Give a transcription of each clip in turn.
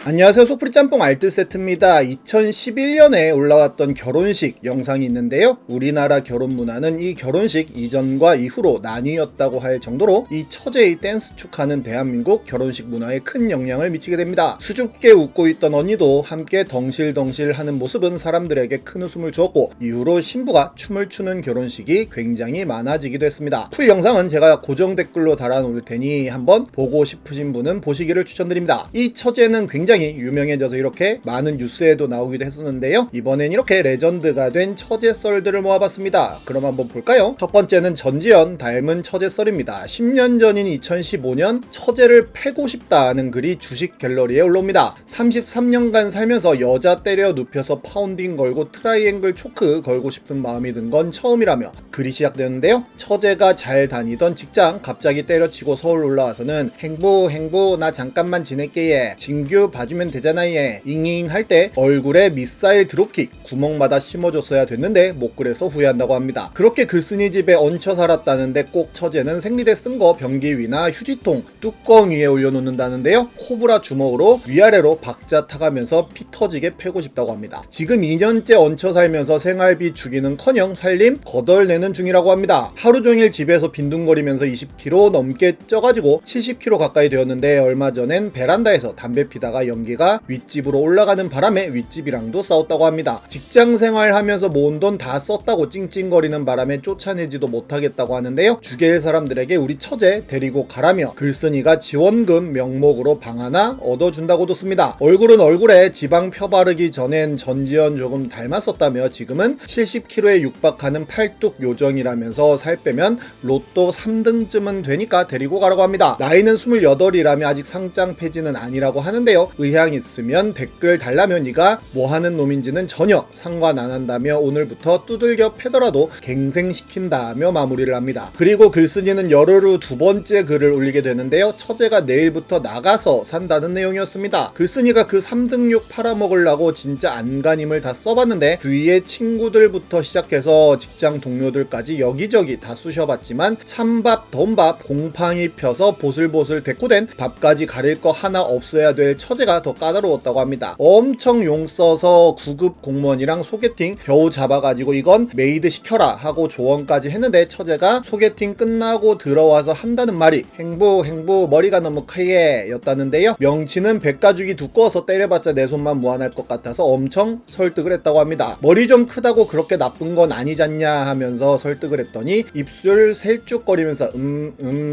안녕하세요. 소프리 짬뽕 알뜰 세트입니다. 2011년에 올라왔던 결혼식 영상이 있는데요. 우리나라 결혼 문화는 이 결혼식 이전과 이후로 나뉘었다고 할 정도로 이 처제의 댄스 축하는 대한민국 결혼식 문화에 큰 영향을 미치게 됩니다. 수줍게 웃고 있던 언니도 함께 덩실덩실 하는 모습은 사람들에게 큰 웃음을 주었고, 이후로 신부가 춤을 추는 결혼식이 굉장히 많아지기도 했습니다. 풀 영상은 제가 고정 댓글로 달아놓을 테니 한번 보고 싶으신 분은 보시기를 추천드립니다. 이 처제는 굉장히 유명해져서 이렇게 많은 뉴스에도 나오기도 했었는데요. 이번엔 이렇게 레전드가 된 처제 썰들을 모아봤습니다. 그럼 한번 볼까요? 첫 번째는 전지현 닮은 처제 썰입니다. 10년 전인 2015년 처제를 패고 싶다는 글이 주식 갤러리에 올라옵니다. 33년간 살면서 여자 때려 눕혀서 파운딩 걸고 트라이앵글 초크 걸고 싶은 마음이 든 건 처음이라며 글이 시작되는데요. 처제가 잘 다니던 직장 갑자기 때려치고 서울 올라와서는 행부 나 잠깐만 지낼게 예, 진규 봐주면 되잖아 예, 잉잉 할 때 얼굴에 미사일 드롭킥 구멍마다 심어줬어야 됐는데 못 그래서 후회한다고 합니다. 그렇게 글쓴이 집에 얹혀 살았다는데 꼭 처제는 생리대 쓴 거 변기 위나 휴지통 뚜껑 위에 올려놓는다는데요. 코브라 주먹으로 위아래로 박자 타가면서 피 터지게 패고 싶다고 합니다. 지금 2년째 얹혀 살면서 생활비 주기는커녕 살림 거덜내는 중이라고 합니다. 하루 종일 집에서 빈둥거리면서 20kg 넘게 쪄가지고 70kg 가까이 되었는데, 얼마 전엔 베란다에서 담배 피다가 연기가 윗집으로 올라가는 바람에 윗집이랑도 싸웠다고 합니다. 직장 생활하면서 모은 돈 다 썼다고 찡찡거리는 바람에 쫓아내지도 못하겠다고 하는데요. 주계일 사람들에게 우리 처제 데리고 가라며 글쓴이가 지원금 명목으로 방 하나 얻어준다고도 씁니다. 얼굴은 얼굴에 지방 펴바르기 전엔 전지현 조금 닮았었다며 지금은 70kg에 육박하는 팔뚝 요정이라면서 살 빼면 로또 3등쯤은 되니까 데리고 가라고 합니다. 나이는 28이라며 아직 상장 폐지는 아니라고 하는데요. 의향 있으면 댓글 달라며 네가 뭐하는 놈인지는 전혀 상관 안 한다며 오늘부터 두들겨 패더라도 갱생시킨다며 마무리를 합니다. 그리고 글쓴이는 열흘 후 두 번째 글을 올리게 되는데요. 처제가 내일부터 나가서 산다는 내용이었습니다. 글쓴이가 그 3등육 팔아먹으려고 진짜 안간힘을 다 써봤는데 주위의 친구들부터 시작해서 직장 동료들까지 여기저기 다 쑤셔봤지만 찬밥 덤밥 곰팡이 펴서 보슬보슬 데코된 밥까지 가릴 거 하나 없어야 될 처제가 더 까다로웠다고 합니다. 엄청 용 써서 9급 공무원이랑 소개팅 겨우 잡아가지고 이건 메이드 시켜라 하고 조언까지 했는데, 처제가 소개팅 끝나고 들어와서 한다는 말이 행부 머리가 너무 크예 였다는데요. 명치는 백가죽이 두꺼워서 때려봤자 내 손만 무한할 것 같아서 엄청 설득을 했다고 합니다. 머리 좀 크다고 그렇게 나쁜 건 아니잖냐 하면서 설득을 했더니 입술 셀쭉거리면서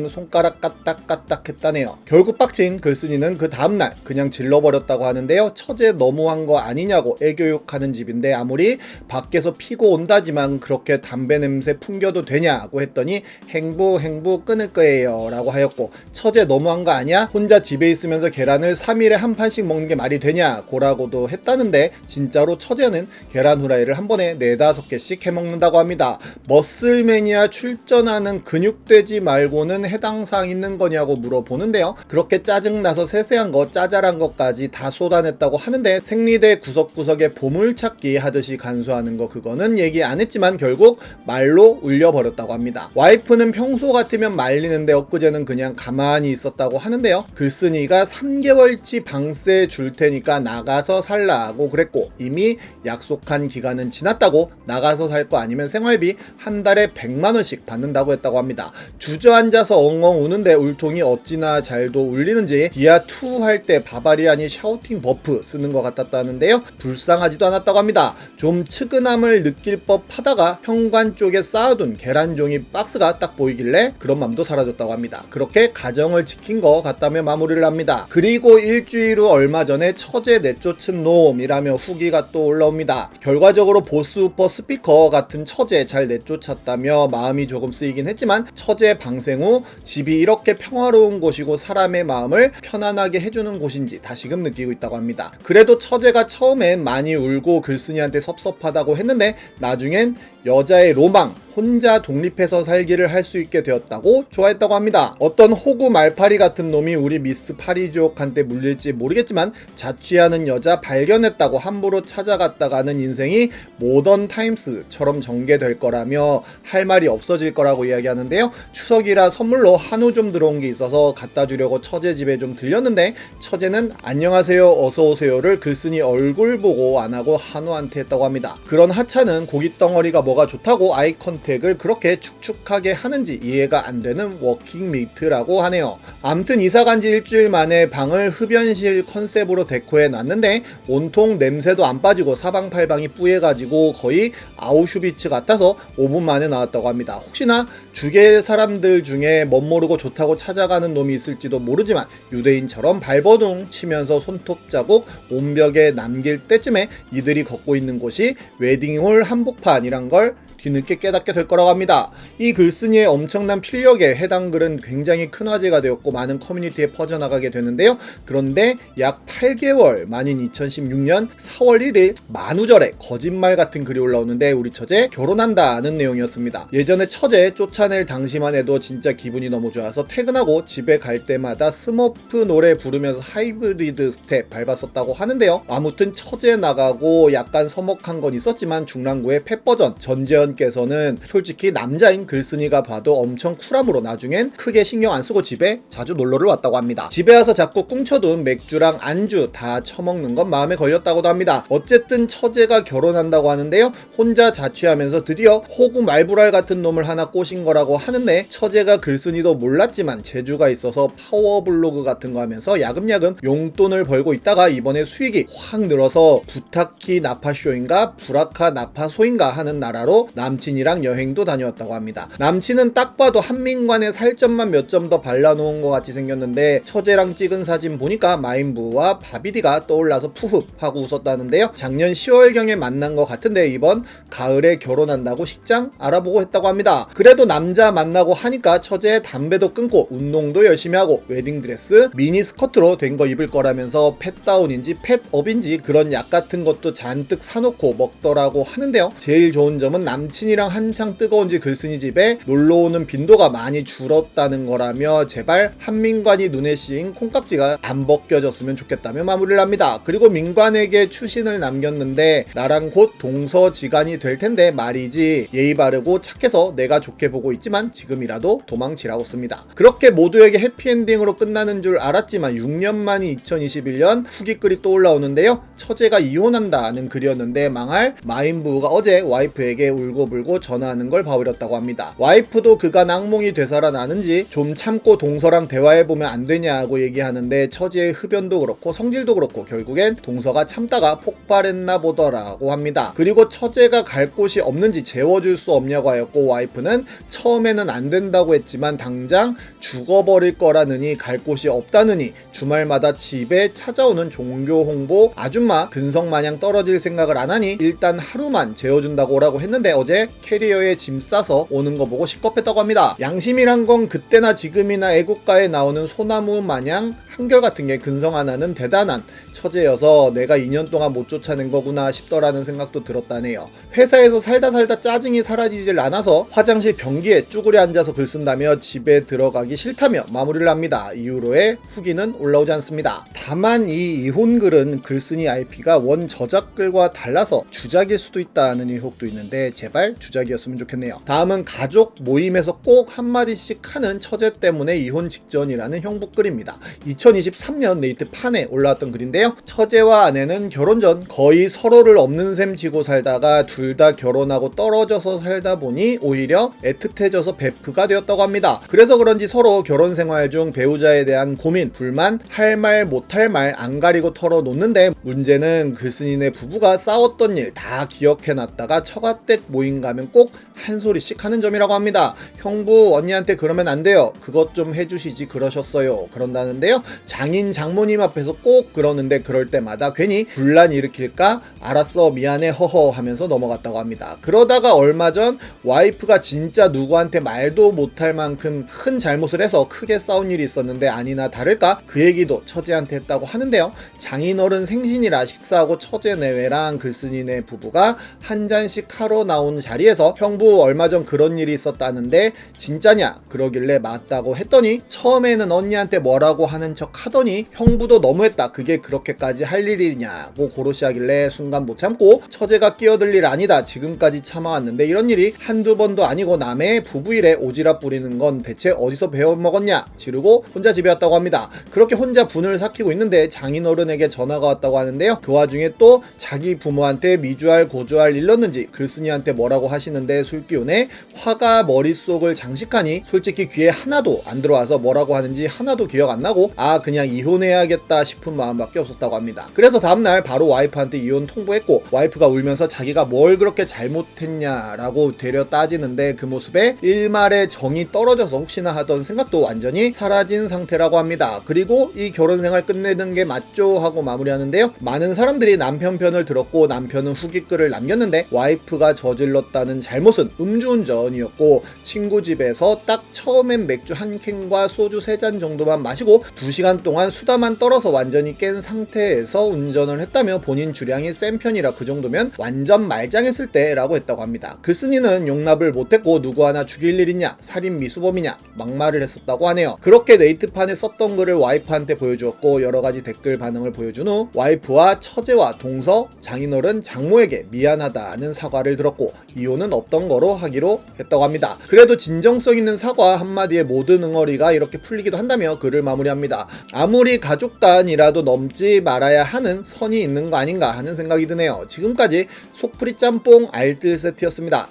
손가락 까딱까딱 했다네요. 결국 빡친 글쓴이는 그 다음날 그냥 질러버렸다고 하는데요. 처제 너무한 거 아니냐고 애교욕하는 집인데 아무리 밖에서 피고 온다지만 그렇게 담배 냄새 풍겨도 되냐고 했더니 행부 끊을 거예요 라고 하였고, 처제 너무한 거 아니야? 혼자 집에 있으면서 계란을 3일에 한 판씩 먹는 게 말이 되냐 고라고도 했다는데, 진짜로 처제는 계란 후라이를 한 번에 4-5개씩 해먹는다고 합니다. 머슬매니아 출전하는 근육돼지 말고는 해당 사항 있는 거냐고 물어보는데요. 그렇게 짜증나서 세세한 거 짜잘한 것까지 다 쏟아냈다고 하는데, 생리대 구석구석에 보물찾기 하듯이 간수하는 거 그거는 얘기 안 했지만 결국 말로 울려버렸다고 합니다. 와이프는 평소 같으면 말리는데 엊그제는 그냥 가만히 있었다고 하는데요. 글쓴이가 3개월치 방세 줄 테니까 나가서 살라고 그랬고, 이미 약속한 기간은 지났다고 나가서 살 거 아니면 생활비 한 달에 100만원씩 받는다고 했다고 합니다. 주저앉아서 엉엉 우는데 울통이 어찌나 잘도 울리는지 디아2 할 때 바바리안이 샤우팅 버프 쓰는 것 같았다는데요. 불쌍하지도 않았다고 합니다. 좀 측은함을 느낄 법 하다가 현관 쪽에 쌓아둔 계란종이 박스가 딱 보이길래 그런 맘도 사라졌다고 합니다. 그렇게 가정을 지킨 것 같다며 마무리를 합니다. 그리고 일주일 후 얼마 전에 처제 내쫓은 놈이라며 후기가 또 올라옵니다. 결과적으로 보스우퍼 스피커 같은 처제 잘 내쫓았다며 마음이 조금 쓰이긴 했지만, 처제 방생 후 집이 이렇게 평화로운 곳이고 사람의 마음을 편안하게 해주는 곳인지 다시금 느끼고 있다고 합니다. 그래도 처제가 처음엔 많이 울고 글쓴이한테 섭섭하다고 했는데 나중엔 여자의 로망, 혼자 독립해서 살기를 할 수 있게 되었다고 좋아했다고 합니다. 어떤 호구 말파리 같은 놈이 우리 미스 파리지옥한테 물릴지 모르겠지만 자취하는 여자 발견했다고 함부로 찾아갔다가는 인생이 모던 타임스처럼 전개될 거라며 할 말이 없어질 거라고 이야기하는데요. 추석이라 선물로 한우 좀 들어온 게 있어서 갖다 주려고 처제 집에 좀 들렸는데 처제는 안녕하세요 어서오세요를 글쓴이 얼굴 보고 안하고 한우한테 했다고 합니다. 그런 하차는 고기 덩어리가 뭐가 좋다고 아이 컨택을 그렇게 축축하게 하는지 이해가 안 되는 워킹메이트라고 하네요. 암튼 이사간 지 일주일 만에 방을 흡연실 컨셉으로 데코해 놨는데 온통 냄새도 안 빠지고 사방팔방이 뿌얘가지고 거의 아우슈비츠 같아서 5분 만에 나왔다고 합니다. 혹시나 죽일 사람들 중에 멋모르고 좋다고 찾아가는 놈이 있을지도 모르지만 유대인처럼 발버둥 치면서 손톱 자국 온벽에 남길 때쯤에 이들이 걷고 있는 곳이 웨딩홀 한복판이란 걸 뒤늦게 깨닫게 될 거라고 합니다. 이 글쓴이의 엄청난 필력에 해당 글은 굉장히 큰 화제가 되었고 많은 커뮤니티에 퍼져나가게 되는데요. 그런데 약 8개월 만인 2016년 4월 1일 만우절에 거짓말 같은 글이 올라오는데 우리 처제 결혼한다는 내용이었습니다. 예전에 처제 쫓아낼 당시만 해도 진짜 기분이 너무 좋아서 퇴근하고 집에 갈 때마다 스머프 노래 부르면서 하이브리드 스텝 밟았었다고 하는데요. 아무튼 처제 나가고 약간 서먹한 건 있었지만 중랑구의 팻 버전 전재현 께서는 솔직히 남자인 글쓴이가 봐도 엄청 쿨함으로 나중엔 크게 신경 안 쓰고 집에 자주 놀러를 왔다고 합니다. 집에 와서 자꾸 꿍쳐둔 맥주랑 안주 다 처먹는 건 마음에 걸렸다고도 합니다. 어쨌든 처제가 결혼한다고 하는데요. 혼자 자취하면서 드디어 호구 말불알 같은 놈을 하나 꼬신 거라고 하는데 처제가 글쓴이도 몰랐지만 재주가 있어서 파워블로그 같은 거 하면서 야금야금 용돈을 벌고 있다가 이번에 수익이 확 늘어서 부타키 나파쇼인가 브라카 나파소인가 하는 나라로 남친이랑 여행도 다녀왔다고 합니다. 남친은 딱 봐도 한민관에 살점만 몇 점 더 발라놓은 것 같이 생겼는데 처제랑 찍은 사진 보니까 마인부와 바비디가 떠올라서 푸흡 하고 웃었다는데요. 작년 10월경에 만난 것 같은데 이번 가을에 결혼한다고 식장 알아보고 했다고 합니다. 그래도 남자 만나고 하니까 처제 담배도 끊고 운동도 열심히 하고 웨딩드레스 미니스커트로 된 거 입을 거라면서 팻다운인지 팻업인지 그런 약 같은 것도 잔뜩 사놓고 먹더라고 하는데요. 제일 좋은 점은 남친이랑 한창 뜨거운지 글쓴이 집에 놀러오는 빈도가 많이 줄었다는 거라며 제발 한민관이 눈에 씌인 콩깍지가 안 벗겨졌으면 좋겠다며 마무리를 합니다. 그리고 민관에게 추신을 남겼는데 나랑 곧 동서지간이 될 텐데 말이지 예의 바르고 착해서 내가 좋게 보고 있지만 지금이라도 도망치라고 씁니다. 그렇게 모두에게 해피엔딩으로 끝나는 줄 알았지만 6년 만인 2021년 후기 글이 또 올라오는데요. 처제가 이혼한다는 글이었는데 망할 마인부가 어제 와이프에게 울고불고 전화하는 걸 봐버렸다고 합니다. 와이프도 그간 악몽이 되살아나는지 좀 참고 동서랑 대화해보면 안 되냐고 얘기하는데 처제의 흡연도 그렇고 성질도 그렇고 결국엔 동서가 참다가 폭발했나 보더라고 합니다. 그리고 처제가 갈 곳이 없는지 재워줄 수 없냐고 하였고 와이프는 처음에는 안 된다고 했지만 당장 죽어버릴 거라느니 갈 곳이 없다느니 주말마다 집에 찾아오는 종교 홍보 아줌마 근성마냥 떨어질 생각을 안 하니 일단 하루만 재워준다고 오라고 했는데 어제 캐리어에 짐 싸서 오는 거 보고 식겁했다고 합니다. 양심이란 건 그때나 지금이나 애국가에 나오는 소나무 마냥 한결같은 게 근성 하나는 대단한 처제여서 내가 2년 동안 못 쫓아낸 거구나 싶더라는 생각도 들었다네요. 회사에서 살다 짜증이 사라지질 않아서 화장실 변기에 쭈그려 앉아서 글 쓴다며 집에 들어가기 싫다며 마무리를 합니다. 이후로의 후기는 올라오지 않습니다. 다만 이 이혼글은 글쓴이 IP가 원 저작글과 달라서 주작일 수도 있다는 의혹도 있는데 제발 주작이었으면 좋겠네요. 다음은 가족 모임에서 꼭 한마디씩 하는 처제 때문에 이혼 직전이라는 형북글입니다. 2023년 네이트판에 올라왔던 글인데요. 처제와 아내는 결혼 전 거의 서로를 없는 셈 지고 살다가 둘 다 결혼하고 떨어져서 살다 보니 오히려 애틋해져서 베프가 되었다고 합니다. 그래서 그런지 서로 결혼 생활 중 배우자에 대한 고민, 불만, 할 말 못할 말 안 가리고 털어놓는데 문제는 글쓴이네 부부가 싸웠던 일 다 기억해놨다가 처가댁 모임 가면 꼭 한 소리씩 하는 점이라고 합니다. 형부 언니한테 그러면 안 돼요. 그것 좀 해주시지 그러셨어요. 그런다는데요. 장인 장모님 앞에서 꼭 그러는데 그럴 때마다 괜히 분란 일으킬까 알았어 미안해 허허 하면서 넘어갔다고 합니다. 그러다가 얼마 전 와이프가 진짜 누구한테 말도 못할 만큼 큰 잘못을 해서 크게 싸운 일이 있었는데 아니나 다를까 그 얘기도 처제한테 했다고 하는데요. 장인어른 생신이라 식사하고 처제 내외랑 글쓴이네 부부가 한 잔씩 하러 나온 자리에서 형부 얼마 전 그런 일이 있었다는데 진짜냐 그러길래 맞다고 했더니 처음에는 언니한테 뭐라고 하는 척 하더니 형부도 너무했다 그게 그렇게까지 할 일이냐고 고로시 하길래 순간 못 참고 처제가 끼어들 일 아니다 지금까지 참아왔는데 이런 일이 한두 번도 아니고 남의 부부일에 오지랖 부리는 건 대체 어디서 배워먹었냐 지르고 혼자 집에 왔다고 합니다. 그렇게 혼자 분을 삭히고 있는데 장인어른에게 전화가 왔다고 하는데요. 그 와중에 또 자기 부모한테 미주알 고주알 일렀는지 글쓴이한테 뭐라고 하시는데 술기운에 화가 머릿속을 장식하니 솔직히 귀에 하나도 안 들어와서 뭐라고 하는지 하나도 기억 안 나고 그냥 이혼해야겠다 싶은 마음밖에 없었다고 합니다. 그래서 다음날 바로 와이프한테 이혼 통보했고 와이프가 울면서 자기가 뭘 그렇게 잘못했냐라고 되려 따지는데 그 모습에 일말의 정이 떨어져서 혹시나 하던 생각도 완전히 사라진 상태라고 합니다. 그리고 이 결혼 생활 끝내는 게 맞죠 하고 마무리하는데요. 많은 사람들이 남편 편을 들었고 남편은 후기글을 남겼는데 와이프가 저질렀다는 잘못은 음주운전이었고 친구 집에서 딱 처음엔 맥주 한 캔과 소주 3잔 정도만 마시고 2시간 동안 수다만 떨어서 완전히 깬 상태에서 운전을 했다며 본인 주량이 센 편이라 그 정도면 완전 말짱했을 때라고 했다고 합니다. 글쓴이는 용납을 못했고 누구 하나 죽일 일 있냐 살인 미수범이냐 막말을 했었다고 하네요. 그렇게 네이트판에 썼던 글을 와이프한테 보여주었고 여러가지 댓글 반응을 보여준 후 와이프와 처제와 동서 장인어른 장모에게 미안하다는 사과를 들었고 이혼은 없던 거로 하기로 했다고 합니다. 그래도 진정성 있는 사과 한마디에 모든 응어리가 이렇게 풀리기도 한다며 글을 마무리합니다. 아무리 가족 간이라도 넘지 말아야 하는 선이 있는 거 아닌가 하는 생각이 드네요. 지금까지 속풀이 짬뽕 알뜰 세트였습니다.